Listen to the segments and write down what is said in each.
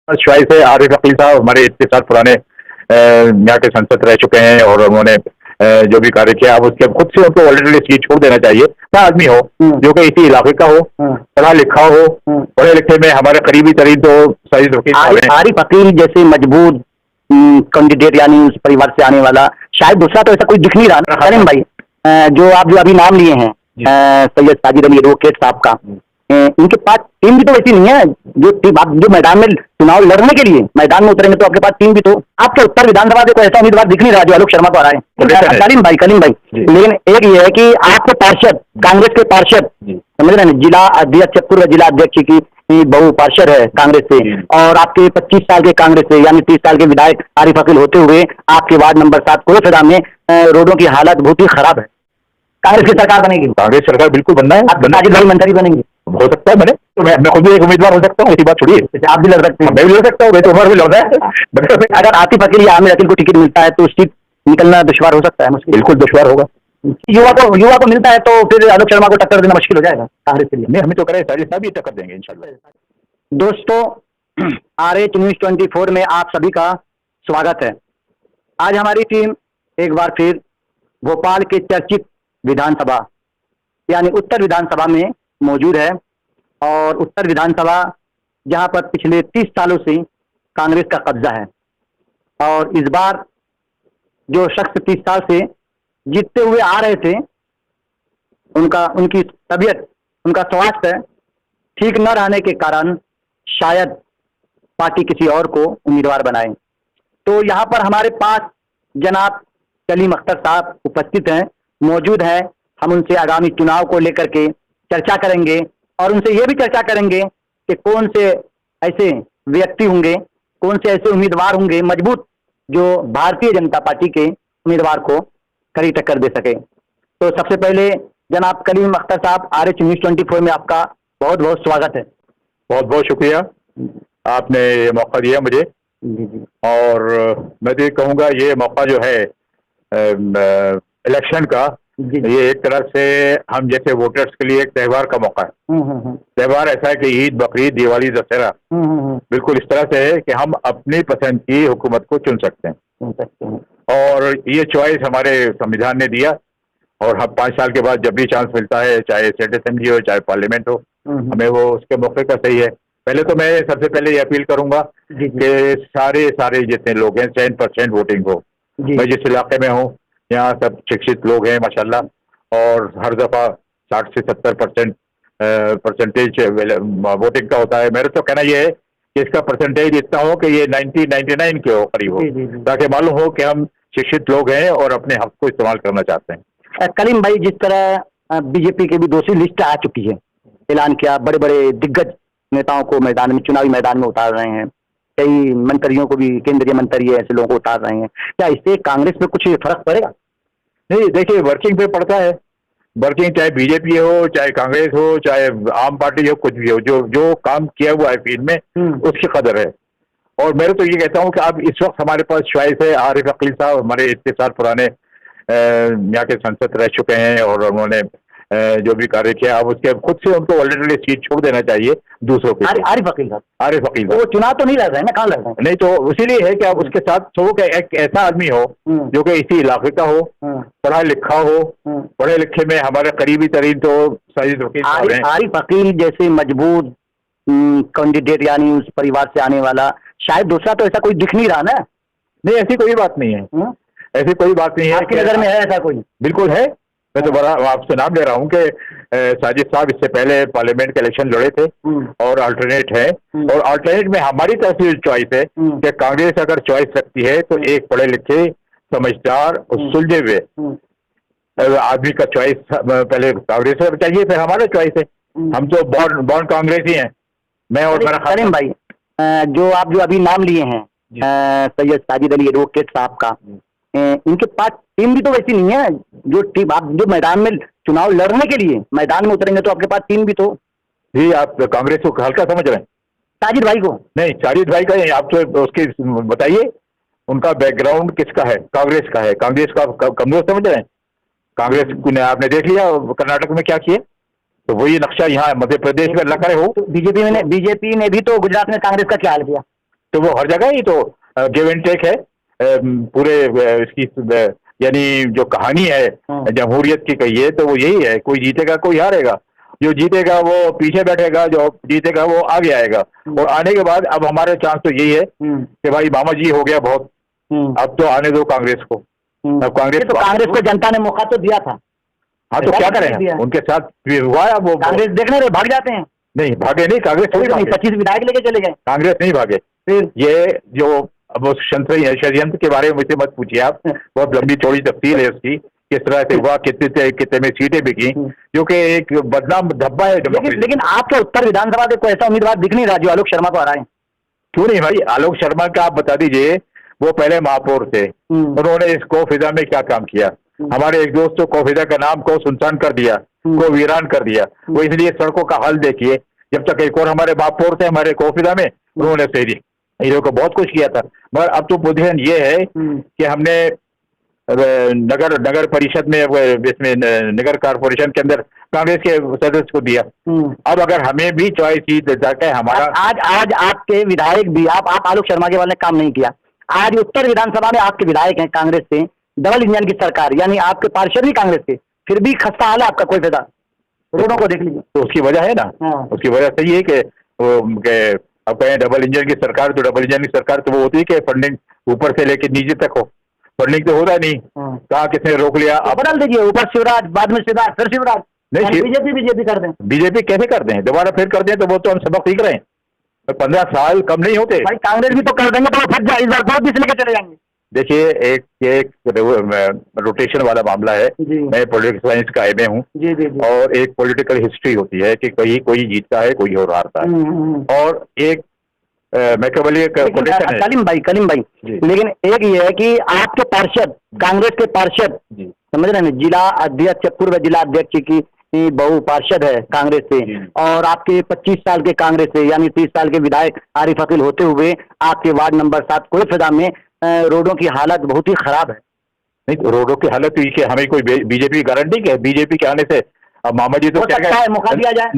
Choice है। आरिफ अकील साहब हमारे इसके साथ पुराने यहाँ के संसद रह चुके हैं और उन्होंने जो भी कार्य किया, अब उसके खुद से उनको वॉलंटरी सीट छोड़ देना चाहिए। क्या आदमी हो जो कि इसी इलाके का हो, पढ़ा लिखा हो, पढ़े लिखे में हमारे करीबी तरीन तो साजिद वकील साहब हैं। आरिफ अकील जैसे मजबूत कैंडिडेट यानी उस परिवार से आने वाला शायद दूसरा तो ऐसा कोई दिख नहीं रहा। सलीम भाई, जो आप जो अभी नाम लिए हैं सैयद साजिद अली एडवोकेट साहब का, इनके पास टीम भी तो वैसी नहीं है जो आप जो मैदान में चुनाव लड़ने के लिए मैदान में उतरेंगे तो आपके पास टीम भी तो। आपके उत्तर विधानसभा से कोई ऐसा उम्मीदवार दिख नहीं रहा जो आलोक शर्मा को हराए। कलीम भाई लेकिन एक ये है कि आपके पार्षद, कांग्रेस के पार्षद समझ रहे हैं, जिला अध्यक्ष, पूर्व जिला अध्यक्ष की बहु पार्षद है कांग्रेस से, और आपके 25 साल के कांग्रेस से यानी 30 साल के विधायक आरिफ अकील होते हुए आपके वार्ड नंबर 7 कोसदा में रोडों की हालत बहुत ही खराब है। कांग्रेस की सरकार बनेगी? कांग्रेस सरकार बिल्कुल बनना है। आप साजिद भाई मंत्री बनेंगे? हो सकता है बने, तो मैं खुद भी एक उम्मीदवार हो सकता हूँ, ऐसी बात छोड़िए। आप भी लड़ सकते हैं? मैं भी लड़ सकता हूँ, तो उम्र भी लड़ रहा है। अगर आतिफ अकील या आमिर अकील को टिकट मिलता है तो सीट निकलना दुश्वार हो सकता है? मुश्किल, बिल्कुल दुश्वार होगा। युवा को मिलता है तो फिर आलोक शर्मा को टक्कर देना मुश्किल हो जाएगा कांग्रेस के लिए। नहीं, हमें तो करें, साजिद साहब भी टक्कर देंगे इंशाल्लाह। दोस्तों, RH न्यूज़ 24 में आप सभी का स्वागत है। आज हमारी टीम एक बार फिर भोपाल के चर्चित विधानसभा यानी उत्तर विधानसभा में मौजूद है, और उत्तर विधानसभा जहां पर पिछले 30 सालों से कांग्रेस का कब्जा है, और इस बार जो शख्स 30 साल से जीतते हुए आ रहे थे उनकी तबीयत, उनका स्वास्थ्य ठीक न रहने के कारण शायद पार्टी किसी और को उम्मीदवार बनाए। तो यहाँ पर हमारे पास जनाब कलीम अख्तर साहब उपस्थित हैं, मौजूद हैं। हम उनसे आगामी चुनाव को लेकर के चर्चा करेंगे और उनसे ये भी चर्चा करेंगे कि कौन से ऐसे व्यक्ति होंगे, कौन से ऐसे उम्मीदवार होंगे मजबूत जो भारतीय जनता पार्टी के उम्मीदवार को कड़ी टक्कर दे सके। तो सबसे पहले जनाब कलीम अख्तर साहब, RH न्यूज़ 24 में आपका बहुत बहुत स्वागत है। बहुत बहुत शुक्रिया, आपने ये मौका दिया मुझे। और मैं तो ये कहूँगा, ये मौका जो है इलेक्शन का, ये एक तरह से हम जैसे वोटर्स के लिए एक त्यौहार का मौका है। त्यौहार ऐसा है कि ईद, बकरीद, दिवाली, दशहरा बिल्कुल इस तरह से है कि हम अपनी पसंद की हुकूमत को चुन सकते हैं। और ये चॉइस हमारे संविधान ने दिया, और हम 5 साल के बाद जब भी चांस मिलता है, चाहे स्टेट असेंबली हो चाहे पार्लियामेंट हो, हमें वो उसके मौके का सही है। पहले तो मैं सबसे पहले ये अपील करूंगा कि सारे जितने लोग हैं 10% वोटिंग हो। मैं जिस इलाके में हूँ यहाँ सब शिक्षित लोग हैं माशाल्लाह, और हर दफा 60 से 70% परसेंटेज वोटिंग का होता है। मेरा तो कहना ये है कि इसका परसेंटेज इतना हो कि ये 99 के हो करीब हो, ताकि मालूम हो कि हम शिक्षित लोग हैं और अपने हक को इस्तेमाल करना चाहते हैं। कलीम भाई, जिस तरह बीजेपी की भी दूसरी लिस्ट आ चुकी है, ऐलान किया, बड़े बड़े दिग्गज नेताओं को मैदान में, चुनावी मैदान में उतार रहे हैं, कई मंत्रियों को भी, केंद्रीय मंत्री ऐसे लोगों को उतार रहे हैं, क्या इससे कांग्रेस में कुछ फर्क पड़ेगा? नहीं, देखिए वर्किंग पे पड़ता है। वर्किंग चाहे बीजेपी हो, चाहे कांग्रेस हो, चाहे आम पार्टी हो, कुछ भी हो, जो काम किया हुआ है फील्ड में उसकी कदर है। और मैं तो ये कहता हूँ कि अब इस वक्त हमारे पास चॉइस है। आरिफ अकील साहब हमारे इसके साथ पुराने यहाँ के संसद रह चुके हैं और उन्होंने जो भी कार्य किया, अब उसके खुद से उनको वॉलंटरी सीट छोड़ देना चाहिए दूसरों के। आरिफ अकील साहब, आरिफ अकील वो चुनाव तो नहीं लड़ रहे हैं ना? कहाँ लड़ रहे हैं? नहीं, तो इसीलिए है कि अब उसके साथ तो एक ऐसा आदमी हो जो कि इसी इलाके का हो, पढ़ा लिखा हो, पढ़े लिखे में हमारे करीबी तरीन तो साजिद वकील साहब हैं। आरिफ अकील जैसे मजबूत कैंडिडेट यानी उस परिवार से आने वाला शायद दूसरा तो ऐसा कोई दिख नहीं रहा ना? नहीं, ऐसी कोई बात नहीं है, ऐसी कोई बात नहीं है। आपकी नजर में है ऐसा कोई? बिल्कुल है। मैं तो बड़ा आपसे नाम ले रहा हूँ कि साजिद साहब इससे पहले पार्लियामेंट के इलेक्शन लड़े थे और अल्टरनेट है, और अल्टरनेट में हमारी तरफ से चॉइस है कि कांग्रेस अगर चॉइस रखती है तो एक पढ़े लिखे, समझदार और सुलझे हुए आदमी का चॉइस पहले कांग्रेस को चाहिए, फिर हमारा चॉइस है। हम तो बॉर्न कांग्रेस ही हैं, मैं और मेरा। करीम भाई, जो आप जो अभी नाम लिए हैं सैयद साजिद अली एडवोकेट साहब का, इनके पास टीम भी तो वैसी नहीं है जो टीम आप जो मैदान में चुनाव लड़ने के लिए मैदान में उतरेंगे तो आपके पास टीम भी तो। जी, आप कांग्रेस को हल्का समझ रहे हैं? साजिद भाई को नहीं, साजिद भाई का आप तो उसकी बताइए, उनका बैकग्राउंड किसका है? कांग्रेस का है। कांग्रेस का कमजोर समझ रहे हैं? कांग्रेस ने आपने देख लिया कर्नाटक में क्या किया, तो वही नक्शा यहाँ मध्य प्रदेश में लगा हो। तो बीजेपी ने भी तो गुजरात में कांग्रेस का क्या हाल किया? तो वो हर जगह ही तो गिव एंड टेक है पूरे इसकी यानी जो कहानी है जमहूरियत की कहिए तो वो यही है, कोई जीतेगा कोई हारेगा, जो जीतेगा वो पीछे बैठेगा, जो जीतेगा वो आगे आएगा। और आने के बाद अब हमारे चांस तो यही है कि भाई मामा जी हो गया बहुत, अब तो आने दो कांग्रेस को। अब कांग्रेस को जनता ने मौका तो दिया था। हाँ तो क्या करें, उनके साथ हुआ है वो कांग्रेस देखने रहे भाग जाते हैं। नहीं भागे नहीं, कांग्रेस थोड़ी भागे, 25 विधायक लेके चले गए, कांग्रेस नहीं भागे। फिर ये जो अब उस षड्यंत्र के बारे में मुझसे मत पूछिए आप, बहुत लंबी चौड़ी तफसील है उसकी, किस तरह से हुआ, कितने में सीटें बिकी, जो कि एक बदनाम धब्बा है। लेकिन आपके उत्तर विधानसभा से कोई ऐसा उम्मीदवार दिख नहीं रहा जो आलोक शर्मा को हराए? क्यों नहीं भाई, आलोक शर्मा का आप बता दीजिए, वो पहले महापौर थे, उन्होंने इस कोफिदा में क्या काम किया। हमारे एक दोस्त तो कोफिदा का नाम को सुनसान कर दिया, को वीरान कर दिया। वो इसलिए सड़कों का हाल देखिए, जब तक एक और हमारे महापौर थे हमारे कोफिदा में, उन्होंने सही हीरो को बहुत कुछ किया था। मगर अब तो बुद्धिमान ये है कि हमने नगर परिषद में, इसमें नगर कॉर्पोरेशन के अंदर कांग्रेस के सदस्य को दिया। अब अगर हमें भी चॉइस ही जाके हमारा आज आपके विधायक भी, आप आलोक शर्मा के वाले काम नहीं किया। आज उत्तर विधानसभा में आपके विधायक हैं कांग्रेस से, डबल इंजन की सरकार, यानी आपके पार्षद भी कांग्रेस के, फिर भी खस्ता हाल है आपका, कोई फायदा। रोडों को देख लीजिए। तो उसकी वजह है ना, उसकी वजह सही है कि अब कहें डबल इंजन की सरकार, तो डबल इंजन की सरकार तो वो होती है कि फंडिंग ऊपर से लेकर नीचे तक हो, फंडिंग तो होता नहीं। कहा किसने रोक लिया, अब बदल दीजिए, ऊपर शिवराज, बाद में शिवराज, फिर शिवराज। नहीं, बीजेपी कर दें, बीजेपी कैसे कर दें, दोबारा फिर कर दें तो वो तो हम सबक सीख रहे हैं। 15 साल कम नहीं होते भाई, कांग्रेस भी तो कर देंगे तो फट जाए, इस बार बहुत बीच लेके चले जाएंगे। देखिए एक रोटेशन वाला मामला है। मैं पॉलिटिकल साइंस का एमए हूँ, और एक पॉलिटिकल हिस्ट्री होती है कि कोई जीतता है कोई और हारता है, और एक कलीम भाई, लेकिन एक ये है कि आपके पार्षद, कांग्रेस के पार्षद, समझ रहे हैं, जिला अध्यक्ष, पूर्व जिला अध्यक्ष की बहु पार्षद है कांग्रेस से, और आपके 25 साल के कांग्रेस से, यानी 30 साल के विधायक आरिफ अकील होते हुए आपके वार्ड नंबर 7 कोफिदा में रोडों की हालत बहुत ही खराब है। नहीं तो रोडों की हालत हुई कि हमें कोई बीजेपी गारंटी है? बीजेपी के आने से अब मामा जी तो क्या है, मौका दिया जाए।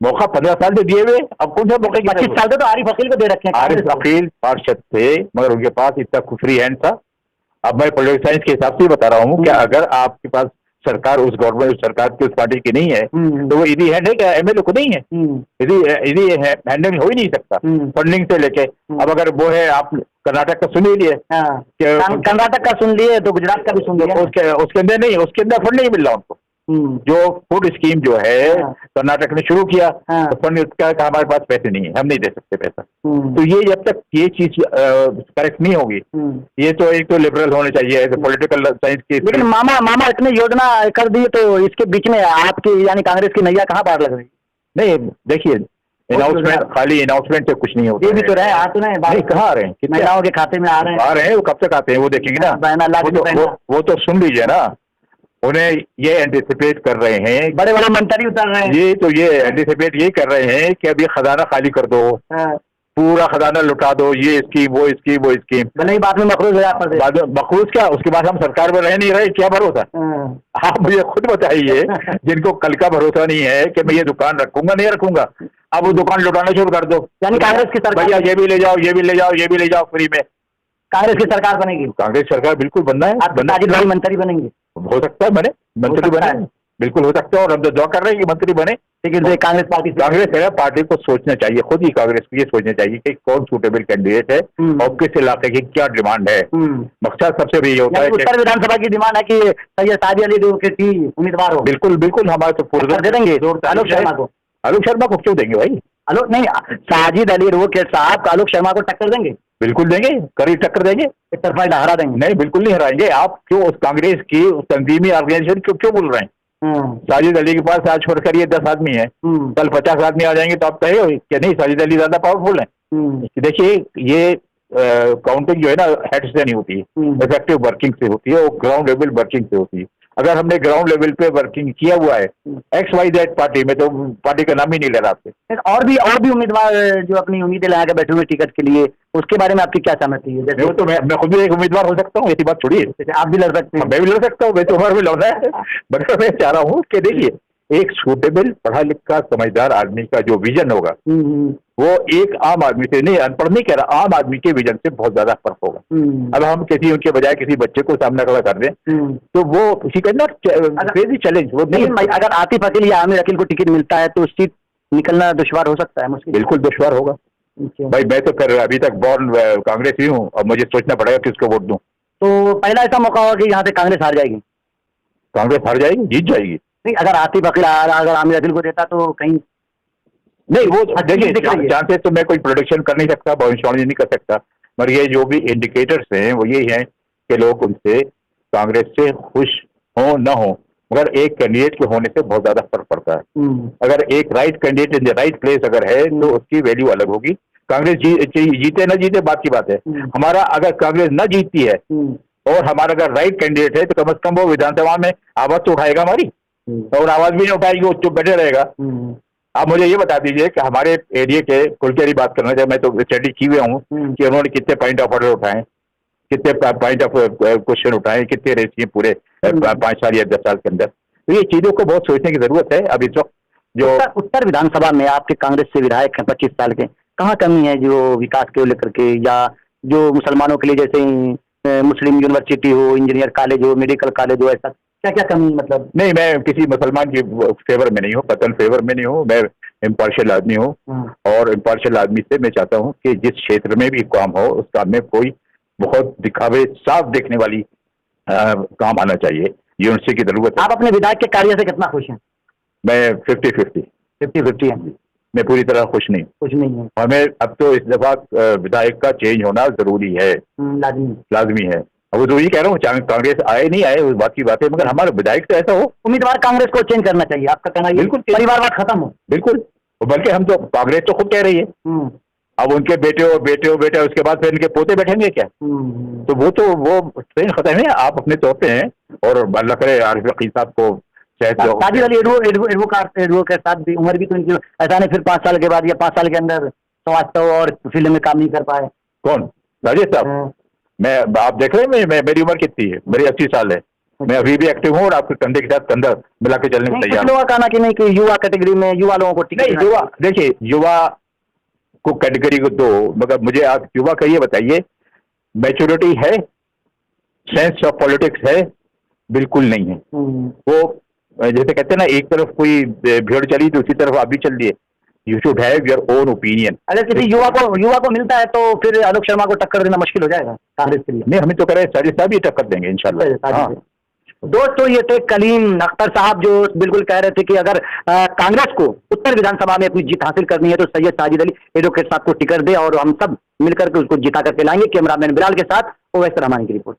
मौका 15 साल से दिए हुए, अब कौन सा मौके? 25 साल से तो आरिफ अकील को दे रखे हैं। आरिफ अकील पार्षद थे, मगर उनके पास इतना फ्री हैंड था। अब मैं पॉलिटिकल साइंस के हिसाब से बता रहा हूँ कि अगर आपके पास सरकार उस गवर्नमेंट, उस सरकार की, उस पार्टी की नहीं है, तो वो इजी हैंड है क्या? एमएलए को नहीं है, इजी हैंडल हो ही नहीं सकता फंडिंग से लेके। अब अगर वो है, आप कर्नाटक का सुन लीजिए, कर्नाटक का सुन लिए तो गुजरात का भी सुन लिया, उसके अंदर नहीं, उसके अंदर फंड नहीं मिल रहा उनको। जो फूड स्कीम जो है कर्नाटक ने शुरू किया, तो फंड उसका हमारे पास पैसे नहीं है, हम नहीं दे सकते पैसा। तो ये जब तक ये चीज करेक्ट नहीं होगी, ये तो एक तो लिबरल होने चाहिए पॉलिटिकल साइंस की। लेकिन मामा इतनी योजना कर दी, तो इसके बीच में आपकी यानी कांग्रेस की नैया कहाँ पार लग रही? नहीं देखिए, अनाउंसमेंट, खाली अनाउंसमेंट से कुछ नहीं होता। ये भी तो रहे, आ तो नहीं, कहाँ आ रहे हैं, महिलाओं के खाते में आ रहे हैं, वो कब तक आते हैं वो देखेंगे ना। वो तो सुन लीजिए ना, उन्हें ये एंटिसिपेट कर रहे हैं, बड़े बड़े मंत्री उतर रहे हैं, ये एंटिसिपेट ये कर रहे हैं कि अभी खजाना खाली कर दो, पूरा खजाना लुटा दो, ये स्कीम वो स्कीम, भले ही बाद में मखरूज हो जाए। मखरूज क्या, उसके बाद हम सरकार में रह नहीं रहे, क्या भरोसा? आप मुझे खुद बताइए, जिनको कल का भरोसा नहीं है कि मैं ये दुकान रखूंगा नहीं रखूंगा, अब वो दुकान लुटाना शुरू कर दो। यानी कांग्रेस की सरकार, भैया ये भी ले जाओ, ये भी ले जाओ, ये भी ले जाओ फ्री में। कांग्रेस की सरकार बनेगी, कांग्रेस सरकार बिल्कुल बनना है। साजिद भाई मंत्री बनेंगे, हो सकता है बने, मंत्री बने, बिल्कुल हो सकता है, और हम तो दुआ कर रहे हैं कि मंत्री बने। लेकिन कांग्रेस पार्टी को सोचना चाहिए, खुद ही कांग्रेस को ये सोचना चाहिए कि कौन सूटेबल कैंडिडेट है और किस इलाके की क्या डिमांड है। मकसद सबसे भी ये होता है, उत्तर विधानसभा की डिमांड है कि साजिद अली की उम्मीदवार हो। बिल्कुल हमारे तो पूरा दे देंगे आलोक शर्मा को। आलोक शर्मा को क्यों देंगे भाई? आलोक नहीं, साजिद अली रोकेट साहब आलोक शर्मा को टक्कर देंगे, बिल्कुल देंगे, करीब टक्कर देंगे, एक तरफा हरा देंगे। नहीं, बिल्कुल नहीं हराएंगे। आप क्यों उस कांग्रेस की उस तंजीमी ऑर्गेनाइजेशन क्यों बोल रहे हैं? साजिद अली के पास आज छोड़कर ये 10 आदमी है, कल 50 आदमी आ जाएंगे तो आप कहे कि नहीं साजिद अली ज्यादा पावरफुल है। देखिए, ये काउंटिंग जो है ना हेड से नहीं होती है, इफेक्टिव वर्किंग से होती है, वो ग्राउंड लेवल वर्किंग से होती है। अगर हमने ग्राउंड लेवल पे वर्किंग किया हुआ है XYZ पार्टी में, तो पार्टी का नाम ही नहीं ले रहा आपसे। और भी उम्मीदवार जो अपनी उम्मीदें लगा के बैठे हुए टिकट के लिए, उसके बारे में आपकी क्या सहमति है? जैसे तो मैं खुद भी एक उम्मीदवार हो सकता हूँ, ऐसी बात छोड़िए, आप भी लड़ सकते हैं। मैं भी लड़ सकता हूँ, मैं तो उम्र में लड़ रहा है, बट मैं चाह रहा हूँ कि देखिए एक सूटेबल पढ़ा लिखा समझदार आदमी का जो विजन होगा वो एक आम आदमी से नहीं, अनपढ़ नहीं कह रहा, आम आदमी के विजन से बहुत ज्यादा फर्क होगा। अब हम किसी उनके बजाय किसी बच्चे को सामने खड़ा कर दें तो वो उसी का ना चैलेंज वो नहीं। अगर आतिफ अकील या आमिर अकील को टिकट मिलता है तो सीट निकलना दुश्वार हो सकता है, मुश्किल, बिल्कुल दुश्वार होगा। भाई मैं तो फिर अभी तक बॉर्न कांग्रेस ही हूँ और मुझे सोचना पड़ेगा किसको वोट दूं। तो पहला ऐसा मौका होगा कि यहाँ से कांग्रेस हार जाएगी? कांग्रेस हार जाएगी, जीत जाएगी। नहीं, अगर आतिफ अकील अगर आमिर अकील को देता तो कहीं नहीं, वो देखिए चांसेस तो मैं कोई प्रोडिक्शन कर नहीं सकता, भविष्यवाणी नहीं कर सकता, मगर ये जो भी इंडिकेटर्स हैं वो यही हैं कि लोग उनसे कांग्रेस से खुश हो न हो, मगर एक कैंडिडेट के होने से बहुत ज्यादा फर्क पड़ता है। अगर एक right candidate in the right place अगर है तो उसकी वैल्यू अलग होगी। कांग्रेस जीते ना जीते बात की बात है। हमारा अगर कांग्रेस न जीतती है और हमारा अगर राइट कैंडिडेट है तो कम से कम वो विधानसभा में आवाज तो उठाएगा हमारी, और आवाज भी नहीं उठाएगी वो चुप बैठे रहेगा। आप मुझे ये बता दीजिए कि हमारे एरिया के खुलकर ही बात करना चाहिए, मैं तो स्टडी किए हुए हूँ कि उन्होंने कितने पॉइंट ऑफ ऑर्डर उठाए, कितने पॉइंट ऑफ क्वेश्चन उठाए, कितने रेसिए पूरे 5 साल या 10 साल के अंदर। तो ये चीजों को बहुत सोचने की जरूरत है। अब इस वक्त जो उत्तर विधानसभा में आपके कांग्रेस से विधायक हैं 25 साल के, कहाँ कमी है जो विकास को लेकर के, या जो मुसलमानों के लिए जैसे मुस्लिम यूनिवर्सिटी हो, इंजीनियर कॉलेज हो, मेडिकल कॉलेज हो, ऐसा क्या क्या कमी? मतलब नहीं, मैं किसी मुसलमान की फेवर में नहीं हूँ, पतन फेवर में नहीं हूँ, मैं इम्पार्शियल आदमी हूँ। और इम्पार्शियल आदमी से मैं चाहता हूँ कि जिस क्षेत्र में भी काम हो उस काम में कोई बहुत दिखावे साफ देखने वाली काम आना चाहिए, यूनिवर्सिटी की जरूरत है। आप अपने विधायक के कार्य से कितना खुश हैं? मैं 50-50 है। मैं पूरी तरह खुश नहीं है। हमें अब तो इस दफा विधायक का चेंज होना जरूरी है, लाजमी है। अब तो ये कह रहा हूँ चाहे कांग्रेस आए नहीं आए उस बात की बात है, मगर हमारा विधायक तो ऐसा हो। उम्मीदवार कांग्रेस को चेंज करना चाहिए, आपका कहना? बिल्कुल, परिवारवाद खत्म हो। बिल्कुल, बल्कि हम तो कांग्रेस तो खुद कह रही है अब उनके बेटे उसके बाद फिर इनके पोते बैठेंगे क्या? तो वो ट्रेन खत्म है। आप अपने तौर पे हैं और अल्लाह करे आरिफ अकील साहब को साजिद अली एडवोकेट के साथ भी उम्र भी तो इनकी ऐसा नहीं फिर 5 साल के बाद या 5 साल के अंदर समाज और फील्ड में काम नहीं कर पाए। कौन? राजेश साहब? मैं आप देख रहे हैं मेरी उम्र कितनी है? मेरी 80 साल है। मैं अभी भी एक्टिव हूँ और आपके कंधे के साथ कंधा मिला के चलने में तैयार। लोगों का कहना कि नहीं कि युवा कैटेगरी में युवा लोगों को नहीं, युवा देखिए युवा को कैटेगरी को दो, मगर मुझे आप युवा का ये बताइए मैच्योरिटी है, सेंस ऑफ पॉलिटिक्स है? बिल्कुल नहीं है। वो जैसे कहते हैं ना एक तरफ कोई भीड़ चली तो उसी तरफ आप भी चल दिए। You should have your own opinion. अगर किसी युवा को मिलता है तो फिर आलोक शर्मा को टक्कर देना मुश्किल हो जाएगा कांग्रेस के लिए। नहीं, हमें तो कह रहे हैं साजिद साहब ही टक्कर देंगे इंशाल्लाह। दोस्तों ये थे कलीम अख्तर साहब जो बिल्कुल कह रहे थे कि अगर कांग्रेस को उत्तर विधानसभा में अपनी जीत हासिल करनी है तो सैयद साजिद अली एडवोकेट साहब को टिकट दे और हम सब मिलकर के उसको जिता करके लाएंगे। कैमरामैन बिलाल के साथ ओवैस रहमानी की रिपोर्ट।